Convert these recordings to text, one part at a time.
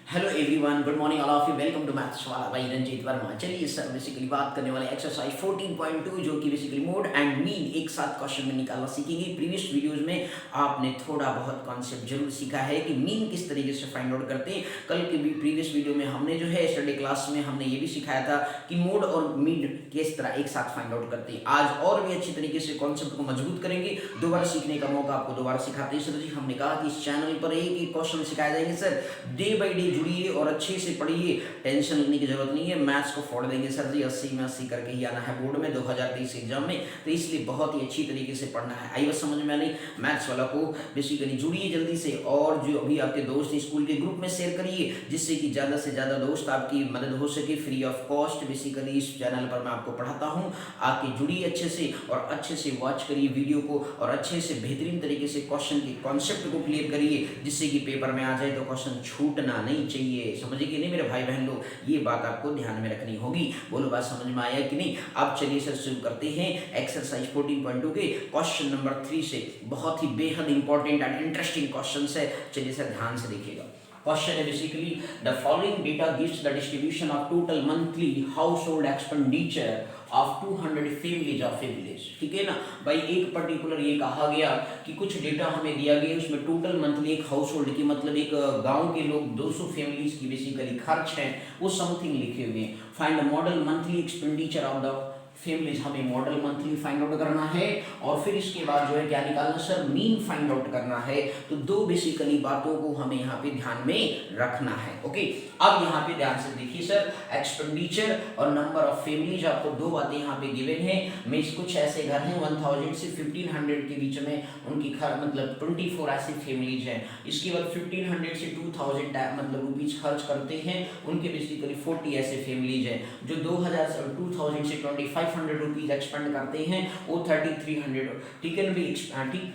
Hello everyone, good morning all of you. Welcome to maths वाला भाई रंजीत वर्मा। चलिए sir basically बात करने वाले एक्सरसाइज 14.2 जो कि बेसिकली मोड एंड मीन एक साथ क्वेश्चन में निकालना सीखेंगे। प्रीवियस वीडियोस में आपने थोड़ा बहुत कॉन्सेप्ट जरूर सीखा है कि मीन किस तरीके से फाइंड आउट करते हैं। कल के भी प्रीवियस वीडियो में हमने जो है स्टडी क्लास में हमने ये भी सिखाया था कि मोड और मीन किस तरह एक साथ फाइंड आउट करते हैं। आज और भी अच्छी तरीके से कॉन्सेप्ट को मजबूत करेंगे, दोबारा सीखने का मौका आपको दोबारा सिखाते हैं। सर जी हमने कहा कि इस चैनल पर एक एक क्वेश्चन सिखाए जाएंगे सर, डे बाई डे जुड़िए और अच्छे से पढ़िए, टेंशन लेने की जरूरत नहीं है। मैथ्स को फोड़ देंगे सर जी, 80 में 80 करके ही आना है बोर्ड में 2023 एग्जाम में, तो इसलिए बहुत ही अच्छी तरीके से पढ़ना है। आई बस समझ में आनी मैथ्स वाला को बेसिकली जुड़िए जल्दी से, और जो अभी आपके दोस्त हैं स्कूल के ग्रुप में शेयर करिए जिससे कि ज़्यादा से ज़्यादा दोस्त आपकी मदद हो सके। फ्री ऑफ कॉस्ट बेसिकली इस चैनल पर मैं आपको पढ़ाता हूँ, आके जुड़िए अच्छे से और अच्छे से वॉच करिए वीडियो को और अच्छे से बेहतरीन तरीके से क्वेश्चन के कॉन्सेप्ट को क्लियर करिए जिससे कि पेपर में आ जाए तो क्वेश्चन छूटना नहीं चाहिए। समझिए कि नहीं मेरे भाई बहन लोग, ये बात आपको ध्यान में रखनी होगी। बोलो बात समझ में आया कि नहीं। अब चलिए सर शुरू करते हैं एक्सरसाइज 14.2 के क्वेश्चन नंबर 3 से। बहुत ही बेहद इंपॉर्टेंट एंड इंटरेस्टिंग क्वेश्चन है, चलिए सर ध्यान से देखिएगा। क्वेश्चन है basically the following data gives the distribution of total monthly house hold expenditure of 200 families of A village. ठीक है ना भाई, एक पर्टिकुलर ये कहा गया कि कुछ डेटा हमें दिया गया, उसमें टोटल मंथली एक हाउस होल्ड की मतलब एक गांव के लोग 200 फैमिलीज की बेसिकली खर्च है वो समथिंग लिखे हुए हैं। Find model monthly expenditure of the families, हमें मॉडल मंथली फाइंड आउट करना है और फिर इसके बाद जो है क्या निकालना सर, मीन फाइंड आउट करना है। तो दो बेसिकली बातों को हमें यहाँ पे ध्यान में रखना है। ओके, अब यहाँ पे ध्यान से देखिए सर, एक्सपेंडिचर और नंबर ऑफ फैमिलीज, आपको दो बातें यहाँ पे गिवन है। मैं कुछ ऐसे घर हैं 1000 से 1500 के बीच में उनकी मतलब 24 ऐसी फैमिलीज हैं। इसके बाद 1500 से 2000 मतलब रुपीज खर्च करते हैं, उनके बेसिकली 40 ऐसे फैमिलीज हैं। जो 2000 से 2500 रुपीज एक्सपेंड करते हैं वो 3300, ठीक है ना भी, ठीक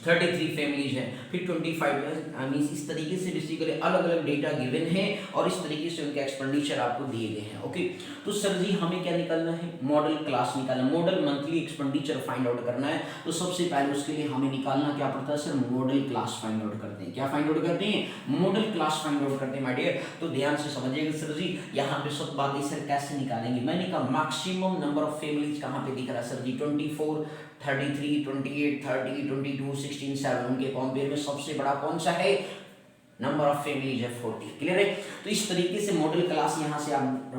33 फैमिलीज हैं। फिर 25 मीन्स इस तरीके से बेसिकली अलग अलग डेटा गिवन है और इस तरीके से उनके एक्सपेंडिचर आपको दिए गए हैं। ओके, तो सर जी हमें क्या निकालना है, मॉडल क्लास निकालना, model monthly expenditure find out करना है। तो सबसे पहले उसके लिए हमें निकालना क्या पड़ता है sir, model class find out करते हैं। क्या फाइंड आउट करते हैं, मॉडल क्लास फाइंड आउट करते हैं माय डियर। तो ध्यान से समझिएगा सर जी, यहाँ पे सब बातें सर कैसे निकालेंगे। मैंने कहा मैक्सिमम नंबर ऑफ फैमिलीज कहाँ पे दिख रहा है सर जी, 24, 33, 28, 30, 22, 16, 7, उनके कंपेयर में सबसे बड़ा कौन सा है, नंबर ऑफ फैमिलीज है 40। क्लियर है। तो इस तरीके से मॉडल क्लास यहाँ से आप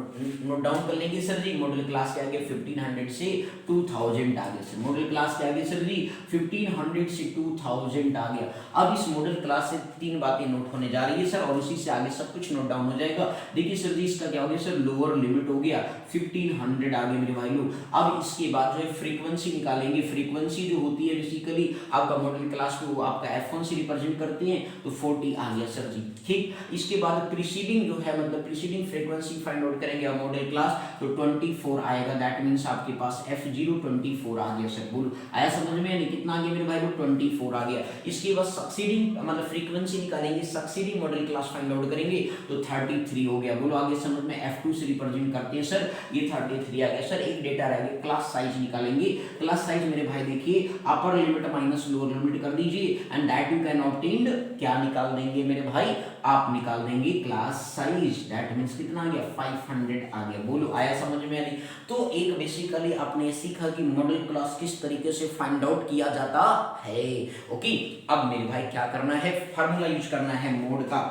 नोट डाउन कर लेंगे सर जी। मॉडल क्लास के आगे 1500 से 2000 आ गया सर, मॉडल क्लास के आगे सर जी 1500 से 2000 आ गया। अब इस मॉडल क्लास से तीन बातें नोट होने जा रही है सर और उसी से आगे सब कुछ नोट डाउन हो जाएगा। देखिए सर जी इसका क्या हो गया सर, लोअर लिमिट हो गया 1500 आ गया मेरे भाई लोग। अब इसके बाद जो है फ्रीक्वेंसी निकालेंगे। फ्रीक्वेंसी जो होती है बेसिकली आपका मॉडल क्लास में वो आपका F1 से रिप्रेजेंट करते हैं, तो 40 आ गया सर जी। ठीक, इसके बाद प्रीसीडिंग जो है मतलब प्रीसीडिंग फ्रीक्वेंसी फाइंड आउट करेंगे आप मॉडल क्लास, तो 24 आएगा। दैट मींस आपके पास F0 24 आ गया सर। बोलो आया समझ में, यानी कितना आ गया मेरे भाई लोग, 24 आ गया। इसके बाद सक्सीडिंग मतलब फ्रीक्वेंसी निकालेंगे, succeeding model class find out करेंगे तो 33 हो गया। बोलो आगे समझ में, F2 से रिप्रेजेंट करते हैं सर, ये 33 आ गया सर। एक डेटा रह गया, क्लास साइज निकालेंगे। क्लास साइज मेरे भाई देखिए upper limit minus lower limit कर दीजिए and that you can obtain, क्या निकाल देंगे मेरे भाई, आप निकाल देंगे क्लास साइज। दैट मींस कितना आ गया, 500 आ गया। बोलो आया समझ में आनी। तो एक बेसिकली आपने सीखा कि मॉडल क्लास किस तरीके से फाइंड आउट किया जाता है। ओके, अब मेरे भाई क्या करना है, फार्मूला यूज करना है मोड का।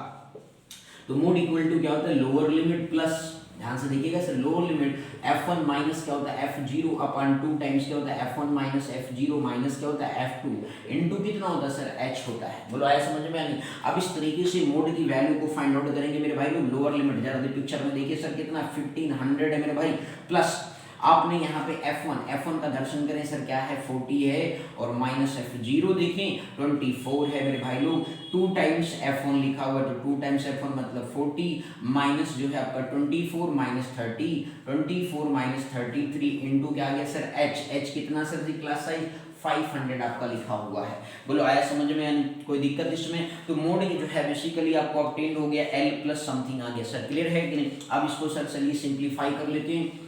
तो मोड इक्वल टू क्या होता है, लोअर लिमिट प्लस, ध्यान से देखिएगा sir, lower limit F1 minus क्या होता है F0 अपॉन 2 टाइम्स क्या होता है F1 माइनस F0 माइनस क्या होता है F2 इनटू कितना होता है सर H होता है। बोलो आया समझ में आनी। अब इस तरीके से मोड की वैल्यू को फाइंड आउट करेंगे मेरे भाई लोग। लोअर लिमिट जरा पिक्चर में देखिए सर, कितना 1500 है मेरे भाई, प्लस आपने यहाँ पे F1 का दर्शन करें सर, क्या है 40 है और माइनस F0 देखें 24 है मेरे भाई लोग। 2 टाइम्स F1 लिखा हुआ है, तो 2 टाइम्स F1 मतलब 40 माइनस जो है आपका 24 माइनस 30, 24 माइनस 33 इंटू क्या आ गया सर H कितना सर जी, क्लास साइज 500 आपका लिखा हुआ है। बोलो आया समझ में, कोई दिक्कत इसमें। तो मोड जो है बेसिकली आपको ऑब्टेन हो गया L प्लस समथिंग आ गया सर। क्लियर है कि नहीं। अब इसको सर चलिए सिंप्लीफाई कर लेते हैं।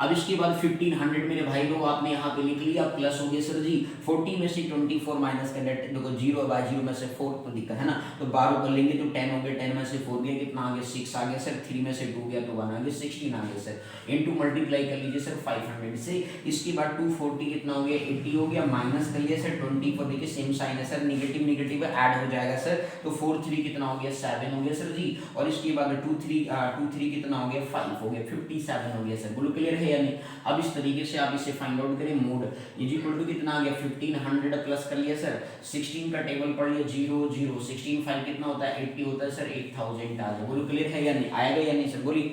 अब इसके बाद 1500 मेरे भाई लोग आपने यहाँ पे लिख लिया, प्लस हो गया सर जी 40 में से 24 माइनस का डेट देखो 0/0 में से 4 तो दिक्कत है ना, तो 12 कर लेंगे तो 10 हो गया, 10 में से 4 गया कितना आ गया 6 आ गया सर, 3 में से 2 गया तो 1 आ गया 16 आ गया सर, इनटू मल्टीप्लाई कर लीजिए सर 500 से। इसके बाद 240 कितना हो गया 80 हो गया, माइनस कर लिया सर 24 देखिए सेम साइन है सर, निगेटिव निगेटिव ऐड हो जाएगा सर, तो 4 3 कितना हो गया 7 हो गया सर जी, और इसके बाद 2 3 कितना हो गया 5 हो गया 57 हो गया सर। बोलो क्लियर है या नहीं। अब इस तरीके से आप इसे फाइंड आउट करें, मोड इज इक्वल टू कितना आ गया 1500 प्लस कर लिया सर, 16 का टेबल पढ़ लिया 0 0, 16 5 कितना होता है 80 होता है सर, 8000 आ गया। बोलो क्लियर है या नहीं, आएगा या नहीं सर बोलिए।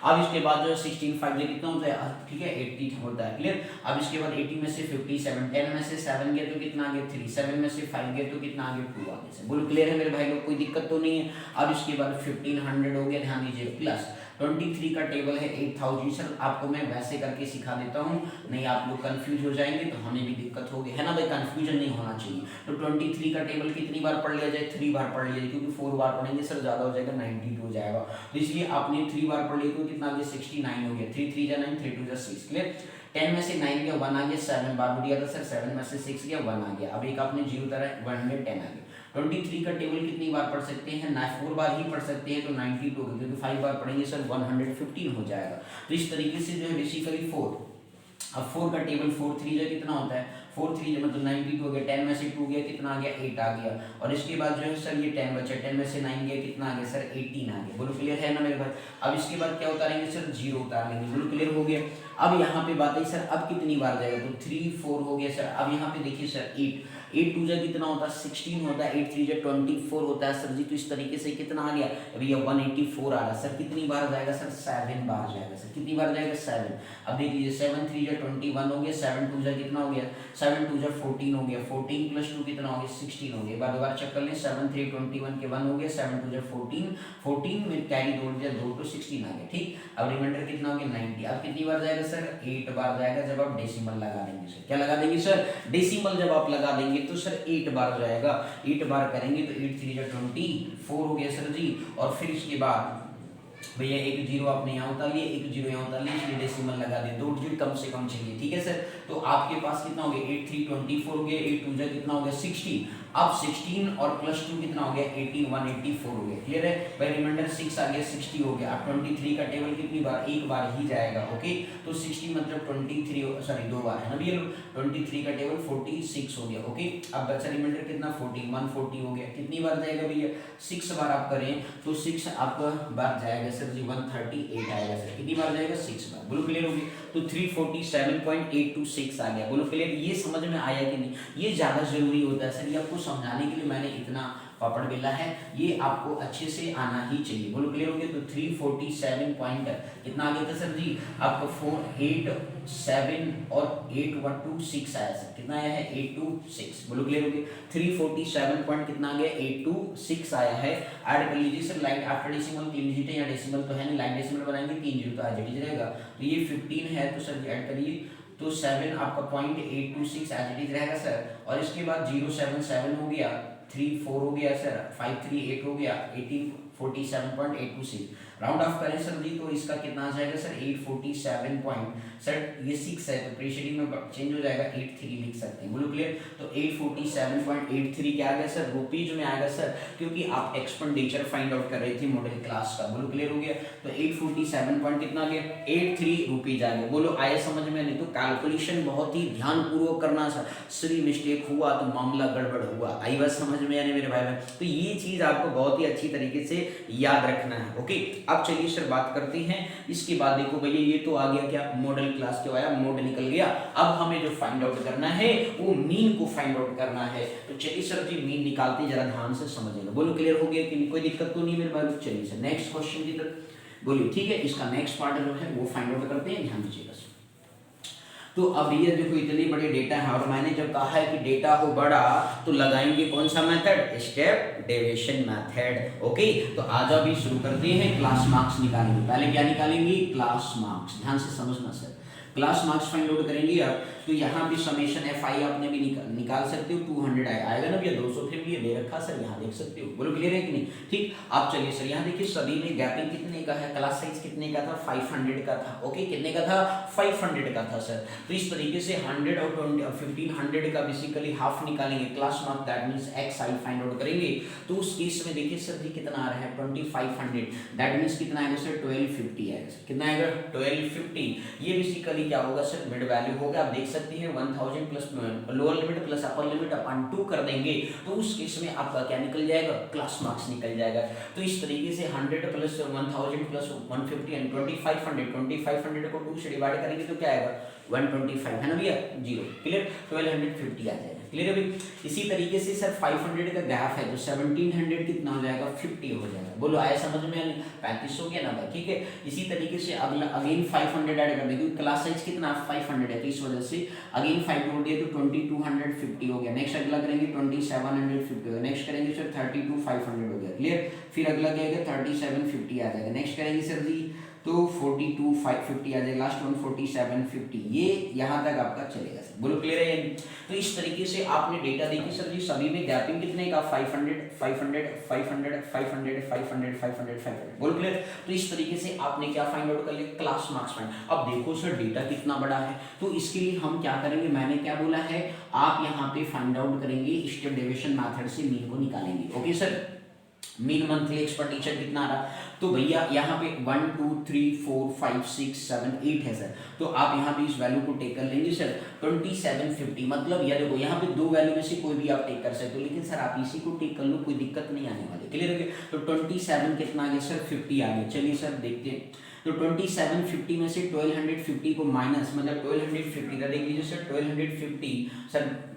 अब इसके बाद जो 16 5 कितना होता है ठीक है 80 होता है, क्लियर। अब इसके बाद 80 में से 57, 10 में से 7 गया तो कितना आ गया 3, 7 में से 5 गया तो कितना आ गया 2 आ गया सर। बोलो क्लियर है मेरे भाई लोग, कोई दिक्कत तो नहीं है। अब इसके बाद 1500 हो गया, ध्यान दीजिए, प्लस 23 का टेबल है 8000 सर, आपको मैं वैसे करके सिखा देता हूँ, नहीं आप लोग कंफ्यूज हो जाएंगे तो हमें भी दिक्कत होगी, है ना भाई, कंफ्यूजन नहीं होना चाहिए। तो 23 का टेबल कितनी बार पढ़ लिया जाए 3 बार पढ़ लिया जाए, क्योंकि 4 बार पढ़ेंगे सर ज़्यादा हो जाएगा 92 हो जाएगा, तो इसलिए आपने 3 बार पढ़ लिया तो कितना आ गया 69 हो गया, 3 3 जा 9, 3 2 जा 6, क्लियर। 10 में से 9 गया 1 आ गया, 7 बार दिया था सर, 7 में से 6 गया 1 आ गया, अब एक आपने 0 तरह 110 आ गया। 23 का टेबल कितनी बार पढ़ सकते हैं ना, 4 बार ही पढ़ सकते हैं तो 92 होगा, क्योंकि 5 बार पढ़ेंगे सर 115 हो जाएगा। तो इस तरीके से जो है बेसिकली 4, अब 4 का टेबल 4 3 जो कितना होता है 4 3 मतलब 92 हो गया, 10 में से 2 गया कितना आ गया 8 आ गया, और इसके बाद जो है सर ये 10 बचा, 10 में से 9 गया कितना आ गया सर 18 आ गया। बोलो क्लियर है ना मेरे भाई। अब इसके बाद क्या उतारेंगे सर 0 उतार लेंगे, बोलो क्लियर हो गया। अब यहाँ पे बात है सर अब कितनी बार जाएगा, तो 3 4 हो गया सर। अब यहाँ पे देखिए सर 8 2 जा कितना होता है 16 होता है, 8 3 जा 24 होता है सर जी, तो इस तरीके से कितना आ गया अभी ये 184 आ रहा है सर, कितनी बार जाएगा सर 7 बार जाएगा सर, कितनी बार जाएगा 7। अब देख लीजिए 7 3 जा 21 हो गया, 7 2 जा कितना हो गया 7 2 जा 14 हो गया, 14 प्लस 2 कितना हो गया 16 हो गया। बार बार चेक कर लें, 7 3 21 के 1 हो गया, 7 2 जा 14, 14 में कैरी 2 जा 2 तो 16 आ गया, ठीक। अब रिमाइंडर कितना हो गया 90। अब कितनी बार जाएगा सर 8 बार जाएगा, जब आप डेसिमल लगा देंगे सर, क्या लगा देंगे सर डेसिमल जब आप लगा देंगे तो सर 8 बार जाएगा, 8 बार करेंगे तो 8 3 जा 24 हो गया सर जी। और फिर इसके बाद भैया एक 0 आपने यहाँ उतार लिया, एक 0 यहाँ उतार लिया, इसलिए डेसिमल लगा दिया, 2 डिजिट कम से कम चाहिए, ठीक है सर। तो आपके पास कितना हो गया 8 3 24 हो गया, 8 2 जा कितना हो गया 16, अब 16 और प्लस 2 कितना हो गया 18 184 हो गया, क्लियर है भाई। रिमाइंडर 6 आ गया 60 हो गया। अब 23 का टेबल कितनी बार एक बार ही जाएगा, ओके। तो 60 मतलब 23 सॉरी 2 बार है ना भैया, 23 का टेबल 46 हो गया, ओके। अब बचा रिमाइंडर कितना 40 140 हो गया, कितनी बार जाएगा भैया 6 बार आप करें तो 6 आपका बार जाएगा सर जी 138 आएगा सर, कितनी बार जाएगा 6 बार। बोलो क्लियर हो गया। तो 347.826 आ गया, बोलो क्लियर। ये समझ में आया कि नहीं, ये ज़्यादा जरूरी होता है सर, ये आपको समझाने के लिए मैंने इतना पापड़ बेला है, ये आपको अच्छे से आना ही चाहिए। बोलो क्लियर हो गया। तो 347 पॉइंट कितना आ गया था सर जी आपका 487 और 8126 आया सर, कितना आया है 826। बोलो क्लियर हो गया। 347 पॉइंट कितना आ गया 826 आया है। ऐड कर लीजिए sir, like after decimal 3 digit है, या डेसिमल तो है नहीं, लाइक डेसिमल बनाएंगे 3 जीरो तो एज इट इज रहेगा। तो ये 15 है तो सर ऐड करिए, तो 7 आपका 0.826 एज इट इज रहेगा सर। और इसके बाद 077 हो गया, 3 4 हो गया सर, 5 3 8 हो गया, 1847.826 राउंड ऑफ करें सर जी तो इसका कितना आ जाएगा सर 847 पॉइंट। सर ये 6 है तो प्रीशेडिंग में चेंज हो जाएगा 83 लिख सकते हैं। बोलो क्लियर। तो 847.83 क्या आ गया सर रुपीज में आएगा सर, क्योंकि आप एक्सपेंडिचर फाइंड आउट कर रहे थे मॉडल क्लास का। बोलो क्लियर हो गया। तो 847 पॉइंट कितना आ गया 83 रुपीज आ गया। बोलो आया समझ में। नहीं तो कैलकुलेशन बहुत ही ध्यानपूर्वक करना सर, सही मिस्टेक हुआ तो मामला गड़बड़ हुआ। आई बात समझ में आने मेरे भाई बहन। तो ये चीज आपको बहुत ही अच्छी तरीके से याद रखना है। ओके अब चलिए सर बात करते हैं इसके बाद। देखो भैया ये तो आ गया क्या मॉडल क्लास के आया, मोड निकल गया। अब हमें जो फाइंड आउट करना है वो मीन को फाइंड आउट करना है। तो चलिए सर जी मीन निकालते हैं, जरा ध्यान से समझिएगा। बोलो क्लियर हो गया कि नहीं, कोई दिक्कत तो नहीं मेरे भाई। चलिए सर नेक्स्ट क्वेश्चन की तरफ बोलिए। ठीक है इसका नेक्स्ट पार्ट जो है वो फाइंड आउट करते हैं, ध्यान दीजिएगा। तो अब ये देखो इतने बड़े डेटा है और मैंने जब कहा है कि डेटा हो बड़ा तो लगाएंगे कौन सा method, step deviation method. Okay तो आज अभी शुरू करते हैं क्लास मार्क्स निकालेंगे। पहले क्या निकालेंगे क्लास मार्क्स, ध्यान से समझना sir. Class marks find out करेंगे आप तो यहाँ भी समेशन एफ आई आपने भी निकाल सकते हो, 200 आएगा ना भैया, 200 फिर भी दे रखा सर, यहाँ देख सकते हो। बोलो क्लियर है कि नहीं? ठीक, आप चलिए सर यहाँ देखिए सभी में गैपिंग कितने का है, क्लास साइज कितने का था, 500 का था। ओके, कितने का था, 500 का था सर। तो इस तरीके से 100 और 1500 का बेसिकली हाफ निकालेंगे, class mark that means x I find out करेंगे। तो उस केस में देखिए सर जी कितना आ रहा है 2500, दैट मींस कितना आएगा सर 1250 आएगा सर। कितना आएगा 1250। ये बेसिकली क्या होगा सर मिड वैल्यू होगा। आप देख सकते हैं 1000 plus lower limit plus upper limit अपन 2 कर देंगे, तो उस केस में आपका क्या निकल जाएगा, क्लास मार्क्स निकल जाएगा। तो इस तरीके से 100 प्लस 1000 प्लस 150 एंड 2500 को 2 से डिवाइड करेंगे तो क्या आएगा 125 है ना भैया, 0। क्लियर, 1250 आ जाएगा। क्लियर है भाई। इसी तरीके से सर 500 का गैप है तो 1700 कितना हो जाएगा 50 हो जाएगा। बोलो आया समझ में, 35 हो गया ना भाई, ठीक है। इसी तरीके से अगला अगेन 500 ऐड कर दे, क्योंकि क्लास साइज कितना 500 है, तो इस वजह से अगेन 5 जोड़ दिए तो 2250 हो गया। नेक्स्ट अगला करेंगे 2750 हो गया। नेक्स्ट करेंगे सर 32500 हो गया। क्लियर, फिर अगला क्या आएगा 3750 आ जाएगा। नेक्स्ट करेंगे सर जी तो 42550 आ जाएगा। लास्ट वन 4750, ये यहाँ तक आपका चलेगा सर। बोलो क्लियर है? तो इस तरीके से आपने डेटा देखी सर जी, सभी में गैपिंग कितने का 500 500 500 500 500 500 500। बोलो क्लियर। तो इस तरीके से आपने क्या फाइंड आउट कर लिया, क्लास मार्क्स फाइंड। अब देखो सर डेटा कितना बड़ा है, तो इसके लिए हम क्या करेंगे, मैंने क्या बोला है, आप यहाँ पे फाइंड आउट करेंगे स्टेप डेविएशन मेथड से मीन को निकालेंगे। Okay sir, mean monthly expenditure कितना आ रहा, तो भैया यहाँ पे 1 2 3 4 5 6 7 8 है सर। तो आप यहाँ पे इस वैल्यू को टेक कर लेंगे सर 2750। मतलब यह देखो यहाँ पे दो वैल्यू में से कोई भी आप टेक कर सकते हो, लेकिन सर आप इसी को टेक कर लो, कोई दिक्कत नहीं आने वाली। क्लियर हो गया? तो 27 कितना आ गया सर 50 आ गया। चलिए सर देखते हैं, तो 2750 में से 1250 को माइनस, मतलब 1250 का देख लीजिए सर 1250 सर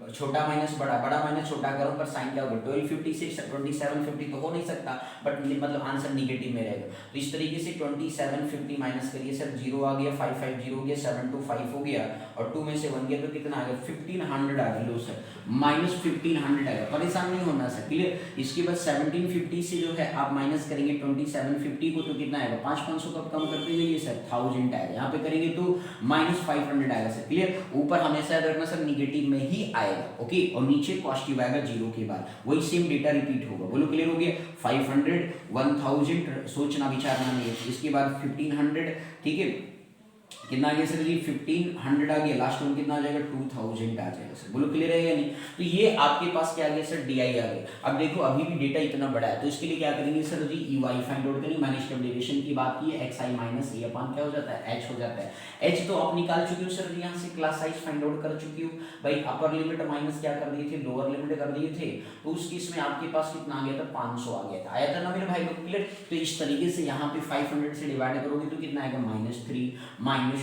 छोटा माइनस बड़ा, बड़ा माइनस छोटा करो पर साइन क्या होगा 1250 से 2750 तो हो नहीं सकता, बट मतलब आंसर निगेटिव में रहेगा। तो इस तरीके से 2750 माइनस करिए सर, 0 आ गया, 550 हो गया, 725 हो गया और 2 में से 1 गया तो कितना आ गया 1500 आ गया। लो सर माइनस 1500 आएगा, परेशान नहीं होना सर। क्लियर। इसके बाद 1750 से जो है आप माइनस करेंगे 2750 को, तो कितना आएगा 500 कब कम करते जाइए सर 1000 आएगा। यहाँ पे करेंगे तो माइनस 500 आएगा सर। क्लियर। ऊपर हमेशा याद रखना सर निगेटिव में ही आएगा। ओके, और नीचे पॉजिटिव आएगा 0 के बाद, वही सेम डेटा रिपीट होगा। बोलो क्लियर हो गया? 500 1000 सोचना विचारना नहीं है। इसके बाद 1500, ठीक है, कितना आ गया सर जी 1500 आ गया। लास्ट वन कितना आ जाएगा 2000 आ जाएगा सर। बोलो क्लियर है या नहीं? तो ये आपके पास क्या आ गया सर DI आ गया। अब देखो अभी भी डेटा इतना बड़ा है, तो इसके लिए क्या करेंगे सर जी EY फाइंड आउट करेंगे। मैंने स्टेप डेविएशन की बात की है, XI माइनस A अपान क्या हो जाता है H हो जाता है। H तो आप निकाल चुके हो सर जी, यहाँ से क्लास साइज फाइंड आउट कर चुकी हो भाई। अपर लिमिट माइनस क्या कर दिए थे, लोअर लिमिट कर दिए थे, तो उस केस में आपके पास कितना आ गया था 500 आ गया था। आया था ना मेरे भाई लोग? क्लियर। तो इस तरीके से यहाँ पे 500 से डिवाइड करोगे तो कितना आएगा -3 -2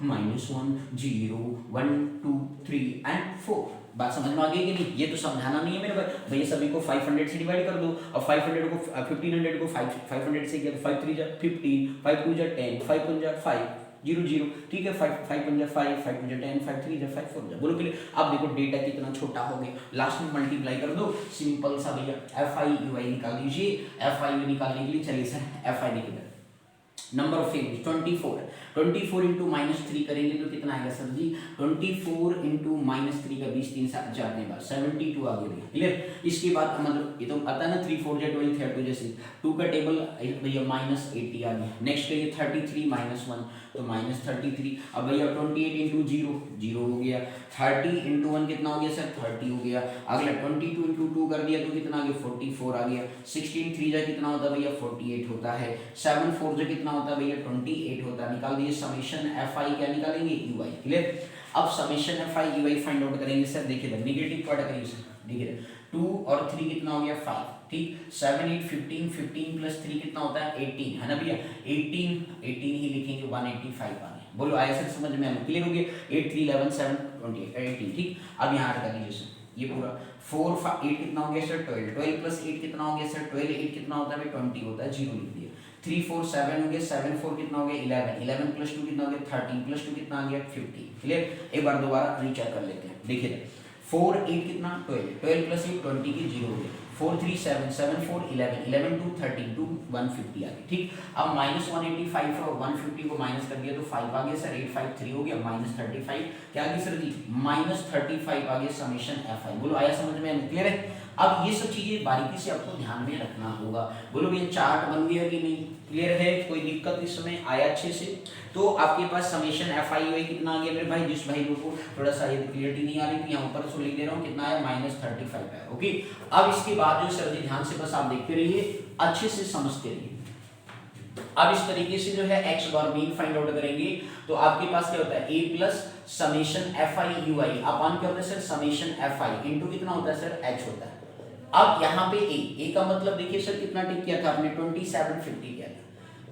-1 0 1 2 3 एंड 4। बात समझ में आ गई कि नहीं? ये तो समझाना नहीं है मेरे भाई, भैया सभी को 500 से डिवाइड कर दो। और 500 को 1500 को 500 से किया तो 5 3 जा 15 5 2 जा 10 5 1 जा 5 0 0, ठीक है। 5 5 1 जा 5 5 2 जा 10 5 3 जा 5 4 जा। बोलो क्लियर। अब देखो डेटा कितना छोटा हो गया, लास्ट में मल्टीप्लाई कर दो, सिंपल सा भैया FI निकाल दीजिए। FI निकालने के लिए चलिए सर FI देखिए, नंबर ऑफ फेज 24 इंटू -3 करेंगे तो कितना आएगा सर जी 24 इंटू -3 का 20 3 7 4 बार 72 आ गया। क्लियर। इसके बाद मतलब ये तो आता है ना 3 4 जा 12 3 जैसे 2 का टेबल भैया -80 आ गया। नेक्स्ट करिए 33 -1 तो -33। अब भैया 28 इंटू 0 हो गया। 30 इंटू 1 कितना हो गया सर 30 हो गया। अगला 22 इंटू 2 कर दिया तो कितना आ गया 44 आ गया। 16 3 जा कितना होता है भैया 48 होता है। 7 4 जा कितना होता है भैया 28 होता है। निकाल दिए समेशन FI क्या निकालेंगे EY। क्लियर। अब summation FI EY find out करेंगे सर। देखिए नेगेटिव पार्ट करिए सर, देखिए 2 और 3 कितना हो गया 5, ठीक। 7 8 15 15 प्लस 3 कितना होता है 18 है ना भैया। 18 ही लिखेंगे 185 आ गया। बोलो आया सर समझ में आया? क्लियर हो गया। 8 3 11 7 28 18, ठीक। अब यहाँ हटा दीजिए सर ये पूरा 4 5 8 कितना हो गया सर 12 12 प्लस 8 कितना हो गया सर 12 8 कितना होता है 20 होता है 0 लिख दिया। 3 4 7 हो गया 7 4 कितना हो गया 11 11 प्लस 2 कितना हो गया 13 प्लस 2 कितना आ गया 50। क्लियर। एक बार दोबारा रीचेक कर लेते हैं। देखिए 4 8 कितना 12 12 प्लस 8 20 की 0 हो गया। 4 11 11 2 13 2 150 आ गया। ठीक, अब -185 और 150 को माइनस कर दिया तो 5 आ गया सर, 8 5 3 हो गया, -35 क्या आ गया सर जी, -35 आ गया समेशन fi। बोलो आया समझ में, क्लियर है। अब ये सब चीजें बारीकी से आपको ध्यान में रखना होगा। बोलो भैया चार्ट बन गया कि नहीं, क्लियर है, कोई दिक्कत इस समय आया अच्छे से। तो आपके पास समेशन एफ आई वाई कितना आ गया मेरे भाई, जिस भाई को थोड़ा सा ये क्लियरिटी नहीं आ रही थी यहाँ ऊपर से लिख दे रहा हूँ, कितना आया -35 है। ओके, अब इसके बाद जो सर जी ध्यान से बस आप देखते रहिए, अच्छे से समझते रहिए। अब इस तरीके से जो है एक्स बार मीन फाइंड आउट करेंगे तो आपके पास क्या होता है, a plus summation F I you I upon क्या होता है सर, समेशन एफ आई इंटू कितना होता है सर, h होता है। अब यहाँ पे a का मतलब देखिए सर कितना टिक किया था आपने, 2750 किया था,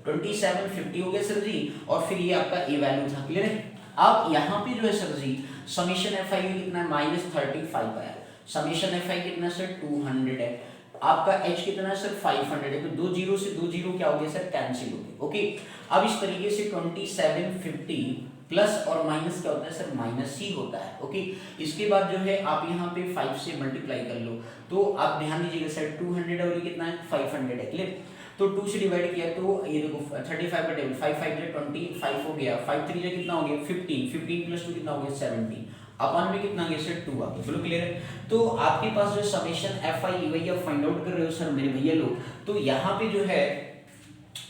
2750 हो गया सर जी, और फिर ये आपका a वैल्यू था, क्लियर है। अब यहाँ पे जो है sir ji summation F I कितना है, -35 आया, समेशन एफ आई कितना सर 200 है, आपका h कितना है सर 500 है, तो दो जीरो से दो जीरो क्या हो गया सर, कैंसिल हो गया। ओके, अब इस तरीके से 2750 प्लस और माइनस क्या होता है सर, माइनस ही होता है। ओके, इसके बाद जो है आप यहाँ पे 5 से मल्टीप्लाई कर लो, तो आप ध्यान दीजिएगा सर 200 और ये कितना है 500 है, क्लियर। तो 2 से डिवाइड किया तो ये देखो 35 का टेबल 5 5 25 हो गया, 5 3 कितना हो गया 15, 15 प्लस 2 कितना हो गया 17, अपन में कितना आ गया सर 2 आ गया। बोलो क्लियर है। तो आपके पास जो summation F I E Y आप फाइंड आउट कर रहे हो सर मेरे भैया लोग, तो यहाँ पे जो है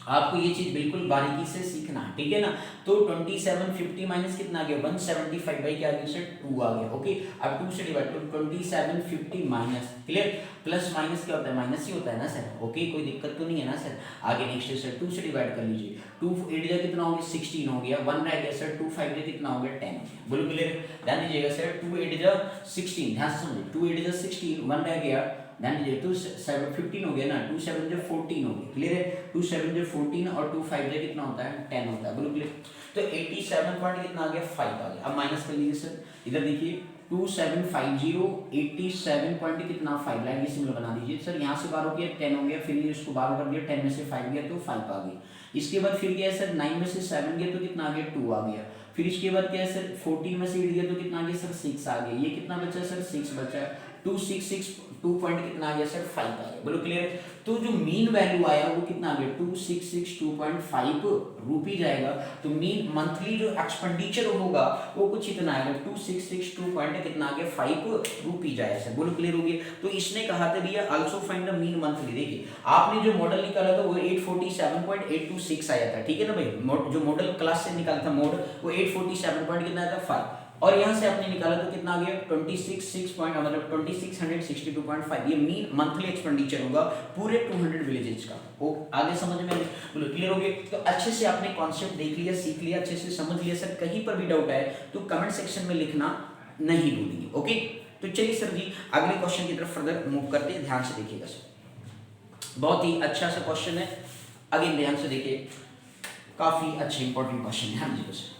आपको ये चीज बिल्कुल बारीकी से सीखना है, ठीक है ना। तो 2750 माइनस कितना आ गया 175 बाई क्या आ गया सर 2 आ गया। ओके, अब 2 से डिवाइड तो 2750 माइनस, क्लियर, प्लस माइनस क्या होता है, माइनस ही होता है ना सर। ओके, कोई दिक्कत तो नहीं है ना सर। आगे नेक्स्ट है सर 2 से डिवाइड कर लीजिए, 2 8 जा कितना हो गया 16 हो गया, 1 रह गया सर, 2 5 जा कितना हो गया 10 हो गया। बोलो क्लियर, ध्यान दीजिएगा सर 2 8 जा 16, ध्यान से समझिए 2 8 जा 16, 1 रह गया, ध्यान दीजिए 2 7 15 हो गया ना, 2 7 जो 14 हो गया, क्लियर है। 2 7 जो 14 और 2 5 जो कितना होता है 10 होता है। बोलो क्लियर। तो 87 पॉइंट कितना आ गया 5 आ गया। अब माइनस कर लीजिए सर, इधर देखिए 2750 87 पॉइंट कितना 5, लाइन की सिमिलर बना दीजिए सर। यहाँ से बार हो गया 10 हो गया, फिर इसको बार कर दिया, 10 में से 5 गया तो 5 आ गया। इसके बाद फिर क्या है सर 9 में से 7 गया तो कितना आ गया 2 आ गया। फिर इसके बाद क्या है सर 14 में से 8 गया तो कितना आ गया सर 6 आ गया। ये कितना बचा सर 6 बचा, 2 पॉइंट कितना आ गया सर 5 आ गया। बोलो क्लियर। तो जो मीन वैल्यू आया वो कितना आ गया 2662.5 रुपी जाएगा। तो मीन मंथली जो एक्सपेंडिचर होगा वो कुछ इतना आएगा 2662 पॉइंट कितना आ गया 5 रुपी जाएगा सर। बोलो क्लियर हो गया। तो इसने कहा था भैया also find the mean monthly. देखिए आपने जो मॉडल निकाला था वो 847.826 आया था, ठीक है ना भाई। जो मॉडल क्लास से निकाला था मोड वो 847 पॉइंट कितना आया था 5, और यहाँ से आपने निकाला तो कितना आ गया 2662.5। ये मीन मंथली एक्सपेंडिचर होगा पूरे 200 विलेजेस का। वो आगे समझ में बोलो क्लियर हो गया। तो अच्छे से आपने कॉन्सेप्ट देख लिया, सीख लिया, अच्छे से समझ लिया सर। कहीं पर भी डाउट आए तो कमेंट सेक्शन में लिखना नहीं भूलेंगे। ओके, तो चलिए सर जी अगले क्वेश्चन की तरफ फर्दर मूव करते हैं। ध्यान से देखिएगा सर, बहुत ही अच्छा सा क्वेश्चन है। अगेन ध्यान से देखिए, काफी अच्छे इंपॉर्टेंट क्वेश्चन है। हाँ जी सर,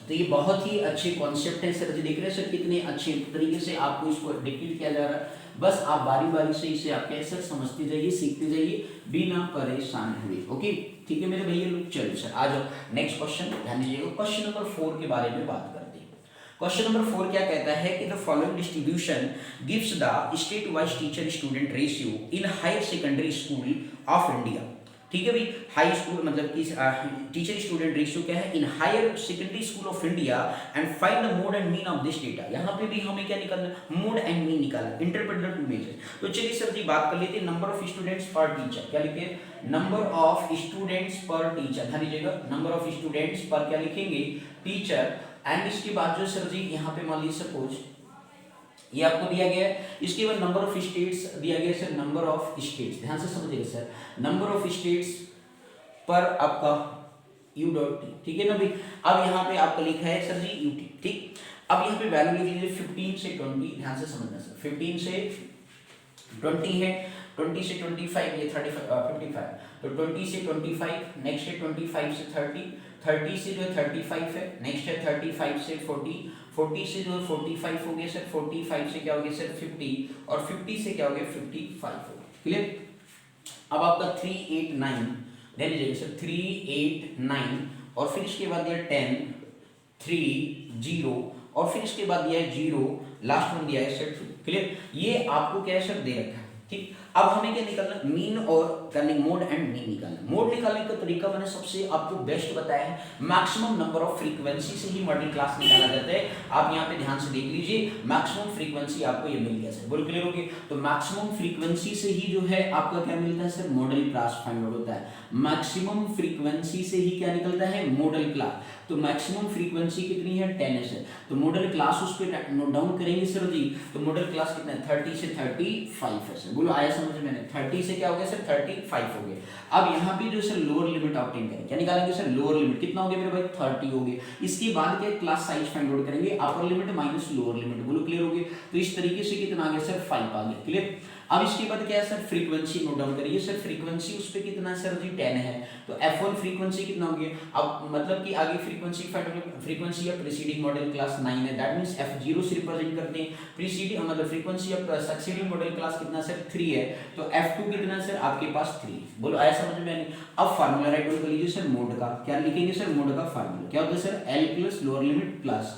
तो ये बहुत ही अच्छे कॉन्सेप्ट है सर जी। देख रहे हैं सर कितने अच्छे तरीके से आपको इसको डिक्टेट किया जा रहा है। बस आप बारी बारी से इसे आप कैसे समझते जाइए, सीखते जाइए बिना परेशान हुए। ओके, ठीक है मेरे भैया लोग। चलो सर आ जाओ नेक्स्ट क्वेश्चन, ध्यान दीजिएगा। क्वेश्चन नंबर 4 के बारे में बात करते हैं। क्वेश्चन नंबर 4 क्या कहता है कि the following distribution gives the state wise teacher student ratio in higher secondary school of India. ठीक है भाई, हाई स्कूल मतलब कि टीचर स्टूडेंट रेशियो क्या है in higher secondary school of India and find the mode and mean of this data. यहाँ पे भी हमें क्या निकालना, मोड एंड मीन निकालना, इंटरप्रेट द टू मेजर्स। तो चलिए सर जी बात कर लेते हैं number of students per teacher. क्या लिखे, number of students per teacher. ध्यान दीजिएगा, नंबर ऑफ स्टूडेंट्स पर क्या लिखेंगे टीचर। एंड इसके बाद जो सर जी यहाँ पे मान लीजिए सपोज ये आपको दिया गया है। इसके बाद नंबर ऑफ स्टेट्स दिया गया सर, नंबर ऑफ स्टेट्स। ध्यान से समझिएगा सर, नंबर ऑफ स्टेट्स पर आपका यू डॉट टी, ठीक है ना भाई। अब यहाँ पे आपका लिखा है सर जी यूटी, ठीक। अब यहाँ पे वैल्यू लिख लीजिए 15 से 20। ध्यान से समझना सर, 15 से 20 है, 20 से 25 ये 55, तो 20 से 25, नेक्स्ट है 25 से 30, 30 से जो है 35 है, नेक्स्ट है 35 से 40, 40 से जो है 45 हो गया सर, 45 से क्या हो गया सर 50, और 50 से क्या हो गया 55 हो गया। क्लियर। अब आपका 389 ध्यान दीजिएगा सर, 389 और फिर इसके बाद दिया 10 3 0 और फिर इसके बाद दिया है 0, लास्ट में दिया है सर 2। क्लियर। ये आपको क्या है सर दे रखा है, ठीक। अब हमें क्या निकालना, मीन और करने मोड एंड मीन निकालना। मोड निकालने का तरीका मैंने सबसे आपको बेस्ट बताया है, मैक्सिमम नंबर ऑफ फ्रीक्वेंसी से ही मॉडल क्लास निकाला जाता है। आप यहाँ पे ध्यान से देख लीजिए, मैक्सिमम फ्रीक्वेंसी आपको ये मिल गया सर, बोल क्लियर हो गया। तो मैक्सिमम फ्रीक्वेंसी से ही जो है आपका क्या मिलता है sir, model class find out होता है। मैक्सिमम फ्रीक्वेंसी से ही क्या निकलता है, मॉडल क्लास। तो मैक्सिमम फ्रीक्वेंसी कितनी है, 10 है। तो मॉडल क्लास उस पर नोट डाउन करेंगे सर जी। तो मॉडल क्लास कितना है, 30 से 35 है सर। बोलो आया समझ में, 30 से क्या हो गया सर, 35 हो गया। अब यहाँ पे जो सर लोअर लिमिट ऑब्टेन करेंगे, क्या निकालेंगे सर, लोअर लिमिट कितना हो गया मेरे भाई, 30 हो गया। इसके बाद क्या क्लास साइज फाइंड आउट करेंगे, upper limit minus lower limit. बोलो क्लियर हो गया। तो इस तरीके से कितना आ गया सर, 5 आ गया। क्लियर। अब इसके बाद क्या है सर, फ्रीक्वेंसी नोट डाउन करिए सर। फ्रीक्वेंसी उस पे कितना है सर जी, 10 है। तो f1 फ्रीक्वेंसी कितना हो गया, अब मतलब कि आगे frequency of preceding model class 9 है, दैट मींस f0 से रिप्रेजेंट करते हैं। प्रीसीडिंग मतलब frequency of succeeding model class कितना सर, 3 है। तो f2 कितना है सर, आपके पास 3। बोलो आया समझ में नहीं। अब फार्मूला राइट डाउन कर लीजिए सर, मोड का क्या लिखेंगे सर, मोड का फार्मूला क्या होता है sir, l plus lower limit plus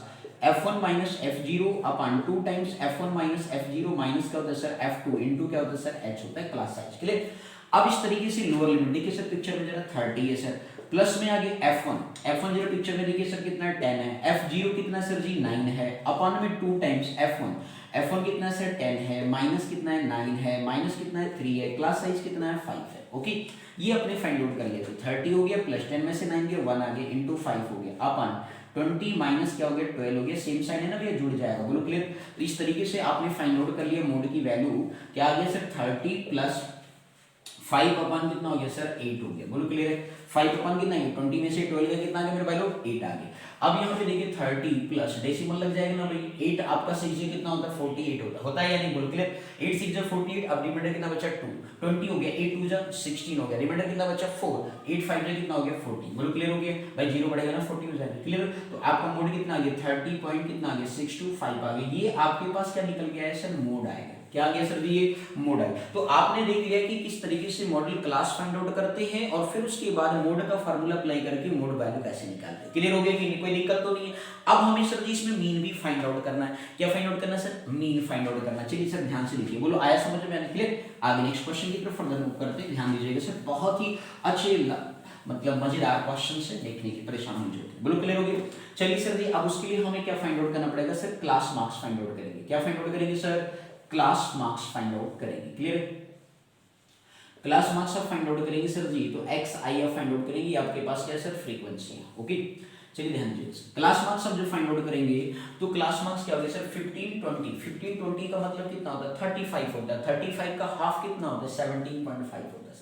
f1 minus f0 upon 2 times f1 minus f0 minus क्या होता है सर, f2 इनटू क्या होता है सर, h होता है क्लास साइज। क्लियर। अब इस तरीके से लोअर लिमिट देखिए सर, पिक्चर में जरा 30 है सर, प्लस में आगे f1 जरा पिक्चर में देखिए सर कितना 10 है, f0 कितना सर जी 9 है, अपॉन में 2 टाइम्स f1 कितना सर 10 है, माइनस कितना है 9 है, माइनस कितना है 3 है, क्लास साइज कितना है 5 है। ओके, ये अपने फाइंड आउट कर लिए। तो 30 हो गया प्लस 10 में से 9 गया 1 आ गया इनटू 5 हो गया अपॉन 20 माइनस क्या हो गया 12 हो गया, सेम साइन है ना भैया, जुड़ जाएगा। बोलो क्लियर। तो इस तरीके से आपने फाइंड आउट कर लिया मोड की वैल्यू, क्या आ गया सर 30 प्लस 5 अपॉन कितना हो गया सर 8 हो गया। बोलो क्लियर है। 5 अपॉन कितना है 20 में से 12 का कितना आ गया मेरे भाई लोग 8 आ गया। अब यहाँ पे देखिए 30 प्लस डेसिमल लग जाएगा ना भाई, 8 आपका 6 से कितना होता है 48 होता है या नहीं, बोलो क्लियर। 8 6 जा 48, अब रिमाइंडर कितना बचा 2, 20 हो गया, 8 2 जा 16 हो गया, रिमाइंडर कितना बचा 4, 8 5 जा कितना हो गया 40। बोलो क्लियर हो गया भाई, 0 बढ़ेगा ना 40 हो जाएगा। क्लियर। तो आपका मोड कितना आ गया 30 पॉइंट कितना आ गया 625 आ गया। ये आपके पास क्या निकल गया है सर, मोड आएगा। क्या आ गया सर जी, ये मोड आएगा। तो आपने देख लिया कि किस तरीके से मॉडल क्लास फाइंड आउट करते हैं और फिर उसके बाद मोड का फार्मूला अप्लाई करके मोड वैल्यू कैसे निकालते हैं। क्लियर हो गया कि नहीं, कोई दिक्कत तो नहीं है। अब हमें सर जी इसमें मीन भी फाइंड आउट करना है। क्या फाइंड आउट करना है सर, मीन फाइंड आउट करना है। चलिए सर ध्यान से देखिए, बोलो आया समझ में। क्लियर। आगे नेक्स्ट क्वेश्चन की तरफ फर्दर मूव करते हैं, ध्यान दीजिएगा सर, बहुत ही अच्छे मतलब मजेदार क्वेश्चन से देखने की परेशान होने जो होती है। बोलो क्लियर हो गया। चलिए सर जी, अब उसके लिए हमें क्या फाइंड आउट करना पड़ेगा sir, class marks find out करेंगे। क्या फाइंड आउट करेंगे sir, class marks find out करेंगे। क्लियर। क्लास मार्क्स आप फाइंड आउट करेंगे सर जी, तो एक्स आई आप फाइंड आउट करेंगे, आपके पास क्या है सर, फ्रीक्वेंसी है। ओके, चलिए ध्यान दीजिए। क्लास मार्क्स हम जो फाइंड आउट करेंगे तो क्लास मार्क्स क्या होगा सर, 15 20 का मतलब कितना होता है 35 होता है। 35 का हाफ कितना होता है 17.5 होता है।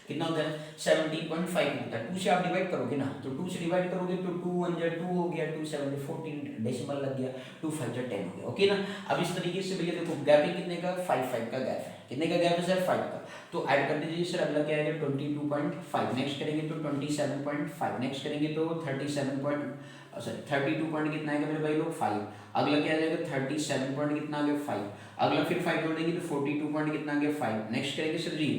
कितना होता है 17.5 होता है। 2 से आप डिवाइड करोगे ना, तो 2 से डिवाइड करोगे तो 2 1 जा 2 हो गया, 2 7 14 डेसिमल लग गया, 2 5 जा 10 हो गया। ओके ना। अब इस तरीके से भैया देखो गैप है कितने का 5 का गैप है। कितने का गैप है सर 5 का। तो ऐड कर दीजिए सर, अगला क्या आएगा 22.5, नेक्स्ट करेंगे तो 27.5, नेक्स्ट करेंगे तो 32 पॉइंट कितना आएगा मेरे भाई लोग 5। अगला क्या आ जाएगा 37 पॉइंट कितना आ गया 5। अगला फिर 5 जोड़ देंगे तो 42 पॉइंट कितना आ गया 5। नेक्स्ट करेंगे सर जी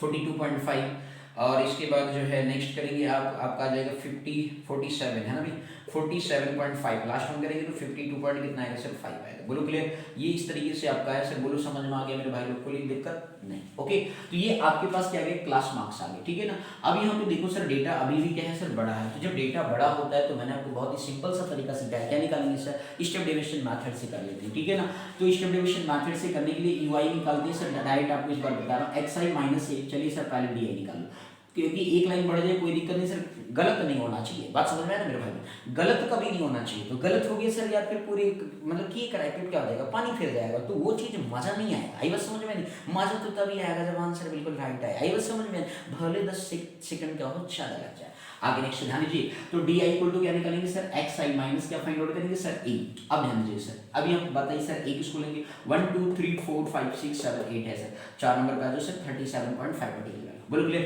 42.5 और इसके बाद जो है नेक्स्ट करेंगे आपका आ जाएगा 47 है ना भाई 47.5। लास्ट वन करेंगे तो 52 पॉइंट कितना आएगा सर 5 आएगा। बोलो क्लियर। ये इस तरीके से आपका है सर, बोलो समझ में आ गया मेरे भाई लोग को, कोई दिक्कत नहीं। ओके, तो ये आपके पास क्या आ गया क्लास मार्क्स आ गए। ठीक है ना। अब यहाँ पे देखो सर डेटा अभी भी क्या है सर बड़ा है। तो जब डेटा बड़ा होता है तो मैंने आपको बहुत ही सिंपल सा तरीका सिखाया, क्या निकालेंगे सर, स्टेप डेविएशन मेथड से कर लेते हैं। ठीक है ना। तो स्टेप डेविएशन मेथड से करने के लिए यूआई निकालते हैं सर, डायरेक्ट आपको इस बार बता रहा हूँ एक्स आई माइनस ए। चलिए सर पहले डी आई निकाल लो, क्योंकि एक लाइन बढ़ जाए कोई दिक्कत नहीं सर, गलत नहीं होना चाहिए। बात समझ में आया ना मेरे भाई, गलत कभी नहीं होना चाहिए। तो गलत हो गया सर यार फिर पूरी मतलब कि कराइटेड क्या हो जाएगा, पानी फिर जाएगा, तो वो चीज मजा नहीं आएगा। आई बात समझ में नहीं, मजा तो तभी आएगा जब आंसर बिल्कुल राइट आए। आई बात समझ में, भले 10 सेकंड क्या हो ज्यादा लग जाए। आगे नेक्स्ट ध्यान दीजिए, तो डी आई इक्वल टू क्या निकालेंगे सर, एक्स आई माइनस क्या फाइंड आउट करेंगे सर ए। अब ध्यान दीजिए सर, अभी हम बताइए सर ए किसको लेंगे, 1 2 3 4 5 6 7 8 है सर, 4 नंबर का जो सर 37.5 पर टिक लगा। बोलो क्लियर।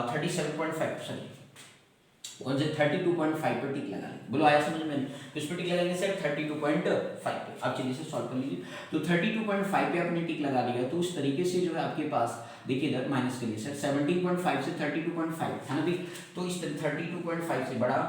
37.5 सॉरी कौन से 32.5 पर टिक लगा लेंगे। बोलो आया समझ में, किस पर टिक लगाएंगे सर 32.5 पे। अब चलिए से सॉल्व कर लीजिए। तो 32.5 पे आपने टिक लगा लिया, तो उस तरीके से जो है आपके पास देखिए इधर माइनस करिए सर 17.5 से 32.5 है ना भी। तो इस 32.5 से बड़ा,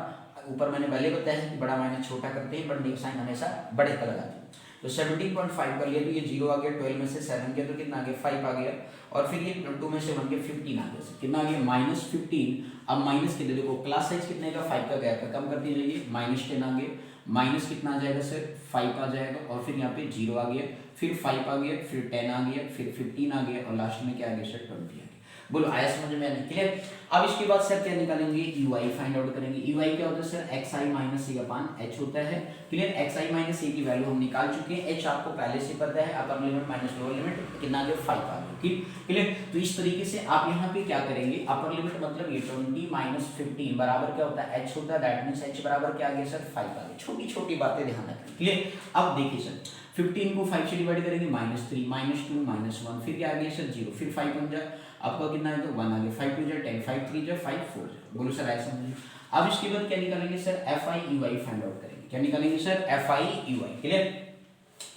ऊपर मैंने पहले बताया कि बड़ा माइनस छोटा करते हैं, बट साइन हमेशा बड़े का लगाते हैं। तो 17.5 कर लिया तो ये 0 आ गया, 12 में से 7 गया तो कितना आ गया 5 आ गया, और फिर ये 2 में से 1 गया 15 आ गया, कितना आ गया -15। अब माइनस कितने, देखो क्लास साइज कितने का 5 का गैप है, कम करते जाइए, -10 आ गया, माइनस कितना आ जाएगा सर 5 आ जाएगा, और फिर यहाँ पे 0 आ गया, फिर 5 आ गया, फिर 10 आ गया, फिर 15 आ गया, और लास्ट में क्या आ गया सर 20 आ गया। बोलो आया समझ में आने, क्लियर। अब इसके बाद सर क्या निकालेंगे, ui फाइंड आउट करेंगे। ui क्या होता है sir xi minus a upon h होता है, क्लियर। xi माइनस a की वैल्यू हम निकाल चुके हैं, h आपको पहले से पता है, upper limit minus lower limit कितना आ गया 5 आ गया, ठीक क्लियर। तो इस तरीके से आप यहाँ पे क्या करेंगे, अपर लिमिट मतलब ये 20 माइनस 15 बराबर क्या होता है h होता है, दैट मींस h बराबर क्या आ गया सर 5 आ गया। छोटी छोटी बातें ध्यान रखें, क्लियर। अब देखिए सर 15 को 5 से डिवाइड करेंगे, -3 -2 -1, फिर क्या आ गया सर 0, फिर 5 बन जाए, आपका कितना है तो 1 आ गया, 5 2 जा 10, 5 3 जा 5 4 जा। बोलो सर ऐसा समझिए। अब इसके बाद क्या निकालेंगे sir, fi ui find out करेंगे। क्या निकालेंगे सर, fi ui, क्लियर।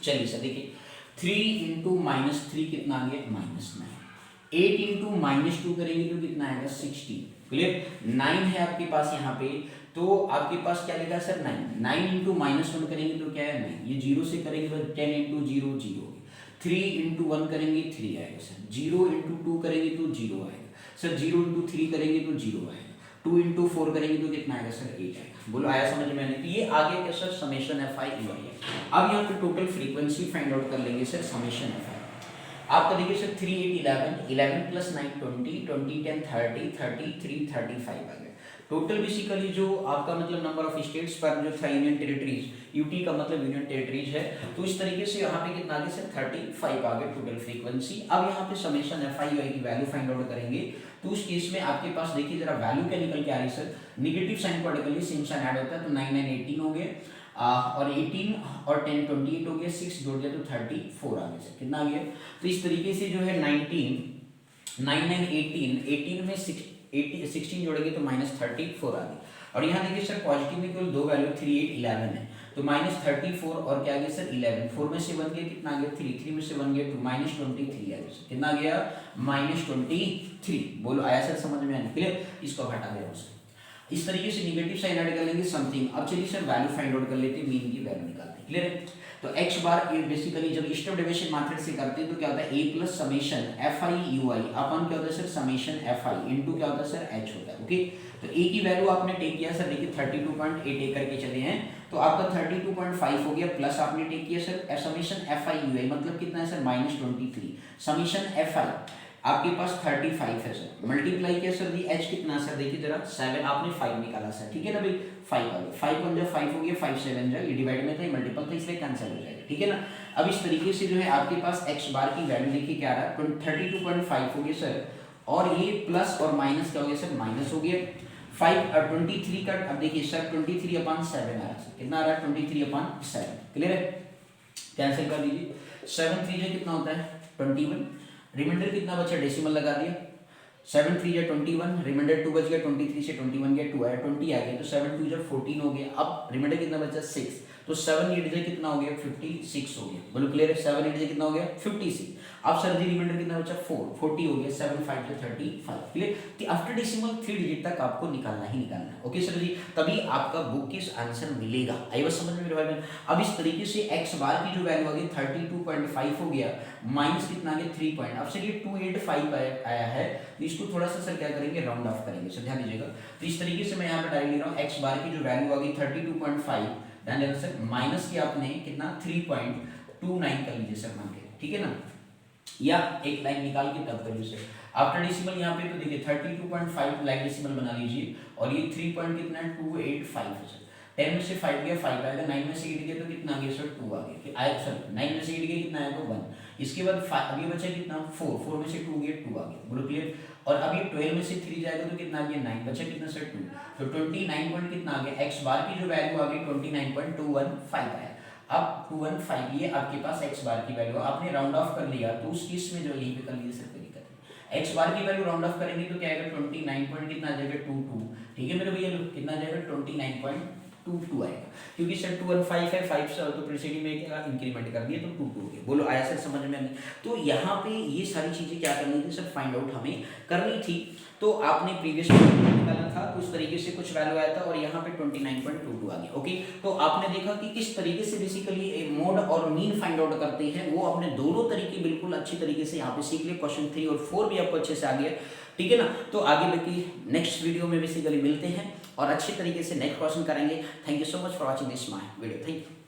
चलिए सर देखिए 3 इंटू -3 कितना आ गया -9, 8 इंटू -2 करेंगे तो कितना आएगा 16, क्लियर। 9 है आपके पास यहाँ पे, तो आपके पास क्या लिखा है सर 9, 9 इंटू -1 करेंगे तो क्या है 9, ये 0 से करेंगे तो 10 इंटू 0 0, 3 इंटू 1 करेंगे 3 आएगा सर, 0 इंटू 2 करेंगे तो 0 आएगा सर, 0 इंटू 3 करेंगे तो 0 आएगा, 2 इंटू 4 करेंगे तो कितना आएगा सर 8 आएगा। बोलो आया समझ में आने, तो ये आगे क्या सर समेशन fi ui है। अब यहाँ पे टोटल फ्रीक्वेंसी फाइंड आउट कर लेंगे सर, समेशन fi आपका देखिए सर 3 8 11, 11 प्लस 9 20, 20 10 30, 30 3 35 आ गया। टोटल बेसिकली जो आपका मतलब नंबर ऑफ स्टेट्स पर जो था यूनियन टेरिटरीज, यूटी का मतलब यूनियन टेरिटरीज है, तो इस तरीके से यहाँ पे कितना आ गया सर 35 आ गया टोटल फ्रीक्वेंसी। अब यहाँ पे समेशन fi ui की वैल्यू फाइंड आउट करेंगे, तो उस केस में आपके पास देखिए जरा वैल्यू क्या निकल के आ रही है sir, negative sign particularly same sign add होता है, तो 9 9 18 हो गए, और 18 और 10 28 हो गया, 6 जोड़ दिया तो 34 आ गया सर, कितना आ गया। तो इस तरीके से जो है 19 9 9 18, 18 में 16 जोड़ेंगे तो -34 आ गया। और यहाँ देखिए सर पॉजिटिव में केवल दो वैल्यू 3 8 11 है, तो -34 और क्या आ गया सर 11, 4 में से 1 गया कितना आ गया 3, 3 में से 1 गया तो -23 आ गया सर, कितना आ गया -23। बोलो आया सर समझ में आने, क्लियर। इसको हटा दे रहा हूँ, इस तरीके से निगेटिव साइन ऐड कर लेंगे समथिंग। अब चलिए सर वैल्यू फाइंड आउट कर लेते हैं, मीन की वैल्यू निकालते हैं, क्लियर है। तो x बार बेसिकली जब स्टेप डेविएशन मेथड से करते हैं तो क्या होता है a plus summation fi ui अपन क्या होता है सर समेशन fi इनटू क्या होता है सर h होता है, ओके। तो a की वैल्यू आपने टेक किया सर, देखिए 32.8 टेक करके चले हैं, तो आपका 32.5 हो गया, प्लस आपने टेक किया सर समेशन fi ui मतलब कितना है सर -23, समेशन fi आपके पास 35 है सर, मल्टीप्लाई किया सर दी h कितना सर, देखिए जरा 7 आपने 5 निकाला सर, ठीक है ना भाई, 5 आ गया, 5 1 जा 5 हो गया, 5 7 जा, ये डिवाइड में था ये मल्टीपल था इसलिए कैंसिल हो जाएगा, ठीक है ना। अब इस तरीके से जो है आपके पास x बार की वैल्यू देखिए क्या आ रहा है 32.5 हो गया सर, और ये प्लस और माइनस क्या हो गया सर माइनस हो गया 5 और 23 का, अब देखिए सर 23/7 आ रहा है सर, कितना आ रहा है 23/7, क्लियर है। कैंसिल कर दीजिए, 7 3 जा कितना होता है 21, रिमाइंडर कितना बचा डेसिमल लगा दिया, 7 3 जा 21, रिमाइंडर 2 बच गया, 23 से 21 गया 2 आया 20 आ गया, तो 7 2 जा 14 हो गया। अब रिमाइंडर कितना बचा 6, तो 7 8 जा कितना हो गया 56 हो गया, बोलो क्लियर है, 7 8 जा कितना हो गया 56। अब सर जी रिमाइंडर कितना बचा 4 40 हो गया, 7 5 जा 35, क्लियर। तो आफ्टर डेसिमल 3 डिजिट तक आपको निकालना ही निकालना है, ओके सर जी, तभी आपका बुक किस आंसर मिलेगा। आई बात समझ में मेरे भाई बहन। अब इस तरीके से x बार की जो वैल्यू आ गई 32.5 हो गया, माइनस कितना आ गया 3 पॉइंट, अब सर ये 285 आया है, तो इसको थोड़ा सा सर क्या करेंगे राउंड ऑफ करेंगे सर, ध्यान दीजिएगा। तो इस तरीके से मैं यहाँ पे डायरेक्ट ले रहा हूँ, x बार की जो वैल्यू आ गई 32.5, ध्यान देना सर, माइनस की आपने कितना 3.29 कर लीजिए सर मान के, ठीक है ना, या एक लाइन निकाल के तब करिए सर। आफ्टर डेसिमल यहाँ पे तो देखिए 32.5 लाइन डेसिमल बना लीजिए, और ये 3 पॉइंट कितना है 285 है सर, 10 में से 5 गया 5 आएगा, 9 में से 8 गया तो कितना आ गया सर 2 आ गया, आया सर 9 में से 8 गया कितना आया तो 1, इसके बाद अभी बचा कितना 4, 4 में से 2 गया 2 आ गया, बोलो क्लियर। और अब ये 12 में से 3 जाएगा तो कितना आ गया 9, बचा कितना सर 2, तो 29 पॉइंट कितना आ गया, x बार की जो वैल्यू आ गई 29.215 आया। अब 215 ये आपके पास x बार की वैल्यू आपने राउंड ऑफ कर लिया, तो उस केस में जो यहीं पे कर लीजिए सर, कोई दिक्कत नहीं। x बार की वैल्यू राउंड ऑफ करेंगे तो क्या आएगा 29 पॉइंट कितना आ जाएगा 22, ठीक है मेरे भैया, कितना आ जाएगा 29.22 आएगा, क्योंकि सर 215 है 5 से तो प्रीसीडिंग में क्या इंक्रीमेंट कर दिए तो 22 हो गया, बोलो आया सर समझ में आने। तो यहाँ पे ये सारी चीजें क्या करनी थी सर फाइंड आउट हमें करनी थी, तो आपने प्रीवियस निकाला था तो उस उस तरीके से कुछ वैल्यू आया था और यहाँ पे 29.22 आ गया। ओके, तो आपने देखा कि किस तरीके से बेसिकली मोड और मीन फाइंड आउट करते हैं, वो आपने दोनों तरीके बिल्कुल अच्छी तरीके से यहाँ पे सीख लिए। क्वेश्चन 3 और 4 भी आपको अच्छे से आ गया, ठीक है ना। तो आगे बाकी नेक्स्ट वीडियो में बेसिकली मिलते हैं और अच्छी तरीके से नेक्स्ट क्वेश्चन करेंगे। Thank you so much for watching this my video. Thank you.